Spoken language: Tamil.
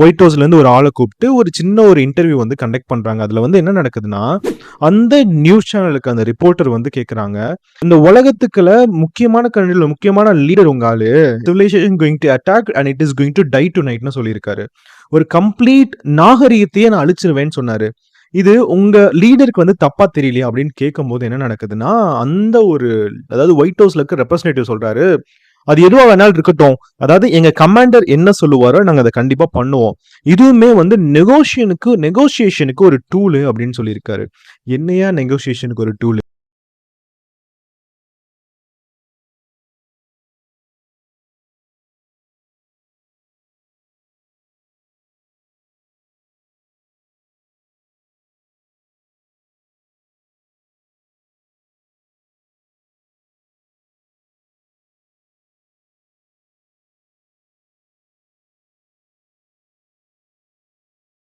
ஒயிட் ஹவுஸ்லேருந்து ஒரு ஆளை கூப்பிட்டு ஒரு சின்ன ஒரு இன்டர்வியூ வந்து கண்டக்ட் பண்ணுறாங்க. அதில் வந்து என்ன நடக்குதுன்னா, அந்த நியூஸ் சேனலுக்கு அந்த ரிப்போர்ட்டர் வந்து கேட்குறாங்க, இந்த உலகத்துக்குள்ள முக்கியமான கண்ட்ரியில் முக்கியமான லீடர் உங்க ஆளு, civilization going to attack and it is going to die to நைட்னு சொல்லியிருக்காரு. ஒரு கம்ப்ளீட் நாகரீகத்தையே நான் அழிச்சிருவேன்னு சொன்னாரு. இது உங்க லீடருக்கு வந்து தப்பா தெரியலையா அப்படின்னு கேட்கும்போது என்ன நடக்குதுன்னா, அந்த ஒரு அதாவது ஒயிட் ஹவுஸ்ல இருக்க ரெப்ரசன்டேட்டிவ் சொல்றாரு, அது எதுவா வேணாலும் இருக்கட்டும். அதாவது எங்க கமாண்டர் என்ன சொல்லுவாரோ நாங்க அத கண்டிப்பா பண்ணுவோம். இதுவுமே வந்து நெகோசியேஷனுக்கு ஒரு டூலு அப்படின்னு சொல்லியிருக்காரு. என்னையா நெகோசியேஷனுக்கு ஒரு டூலு?